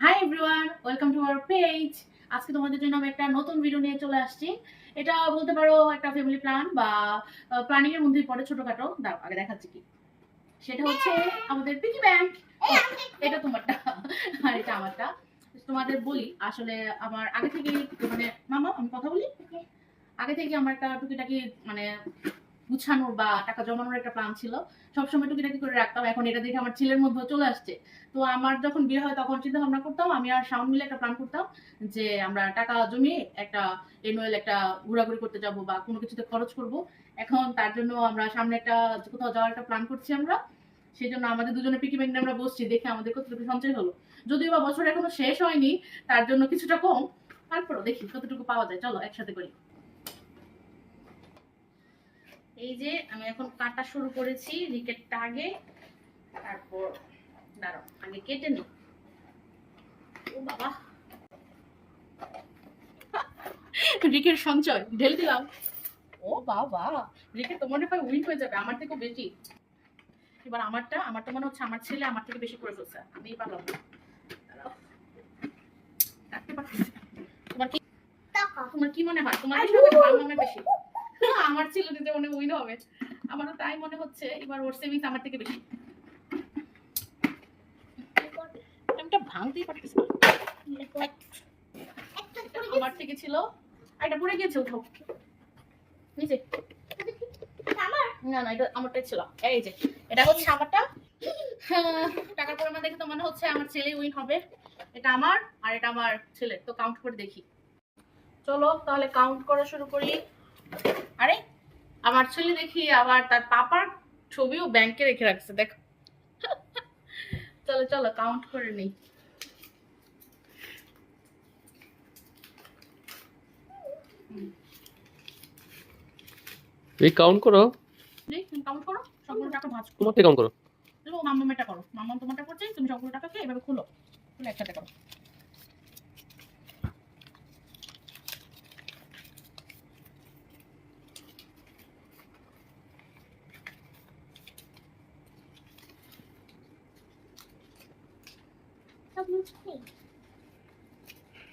Hi everyone, welcome to our page. আজকে তোমাদের জন্য আমি একটা নতুন ভিডিও নিয়ে চলে আসছি। এটা বলতে পারো একটা ফ্যামিলি প্ল্যান বা প্ল্যানিং এর মধ্যেই পড়ে, ছোটখাটো। দাঁড়াও আগে দেখাচ্ছি কি। সেটা হচ্ছে আমাদের পিগি ব্যাংক। এটা তোমারটা আর এটা আমারটা। তোমাদের বলি আসলে আমার আগে থেকে মানে মামা আমি কথা বলি, আগে থেকে আমার একটা টুকিটাকি মানে গুছানোর বা টাকা জমানোর একটা প্ল্যান ছিল। সবসময় টুকিটাকি করে রাখতাম। এখন এটা দেখে আমার ছেলের মধ্যে চলে আসছে। তো আমার যখন বিয়ে হয় তখন চিন্তা ভাবনা করতাম, আমি আর শাওন মিলে একটা প্ল্যান করতাম যে আমরা টাকা জমিয়ে একটা এনুয়াল একটা ঘোরাঘুরি করতে যাব বা কোনো কিছুতে খরচ করব। এখন তার জন্য আমরা সামনে একটা কোথাও যাওয়ার একটা প্ল্যান করছি আমরা। সেই জন্য আমাদের দুজনে পিকি ব্যাংকে আমরা বসছি, দেখে আমাদের কতটুকু সঞ্চয় হলো। যদিও বা বছর এখনো শেষ হয়নি, তার জন্য কিছুটা কম। তারপরও দেখি কতটুকু পাওয়া যায়। চলো একসাথে করি। এই যে আমি এখন কাটা শুরু করেছি রিকেটটা আগে, তারপর দাঁড়াও আগে কেটে নি। ও বাবা, রিকের সঞ্চয় ঢেলে দিলাম। ও বাবা, রিকেট তো মনে হয় উইন হয়ে যাবে আমার থেকে বেশি। এবার আমারটা মনে হচ্ছে আমার ছেলে আমার থেকে বেশি করে ফেলছে, আমি পারলাম না। দাঁড়াও, কাটতে পারতেছি না। তোমার কি তোমার কি মনে হয়, তোমার বেশি হবে না আমার বেশি? আমার ছিল যে মনে উইন হবে, আমারও তাই মনে হচ্ছে। এবার ওর সেভিংস আমার থেকে বেশি। এটা ভাঙতেই পারতেছি না। আমার থেকে ছিল, এটা পড়ে গিয়েছে, উঠাও নিচে। না না, এটা আমারটাই ছিল। এই যে এটা হচ্ছে আমারটা। হ্যাঁ, টাকার পরিমাণ দেখে তো মনে হচ্ছে আমার ছেলে উইন হবে। এটা আমার আর এটা আমার ছেলে। তো কাউন্ট করে দেখি। চলো তাহলে কাউন্ট করা শুরু করি। আরে আমার ছেলে দেখি আবার তার পাপার ছবিও ব্যাংকে রেখে রাখছে, দেখো। চলো চলো কাউন্ট করে নেই। এই কাউন্ট করো। কাউন্ট করো, সবগুলো টাকা ভাঁজ করো। তোমারটা কাউন্ট করো। তুমি মাম্মামেরটা করো, মাম্মাম তোমারটা করছে, তুমি সবগুলো টাকাকে এভাবে খুলো, খুলে একসাথে করো।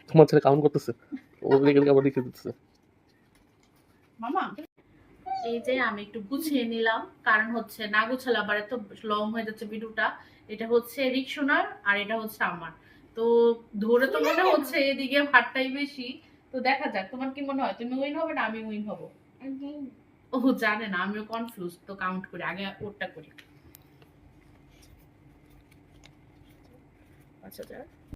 তোমার ছেলে কাউন্ট করতেছে, ও লিখে আবার লিখে দিতেছে। মামা এই যে আমি একটু গুছিয়ে নিলাম, কারণ হচ্ছে না গুছালে আবার এত লং হয়ে যাচ্ছে ভিডিওটা। এটা হচ্ছে রিকশনার আর এটা হচ্ছে আমার। তো ধরে তো মনে হচ্ছে এদিকে ভাতটাই বেশি। তো দেখা যাক তোমার কি মনে হয়, তুমি উইন হবে না আমি উইন হব? ও জানে না, আমিও কনফিউজ। তো কাউন্ট করি আগে, ওরটা করি। ৫,০০০,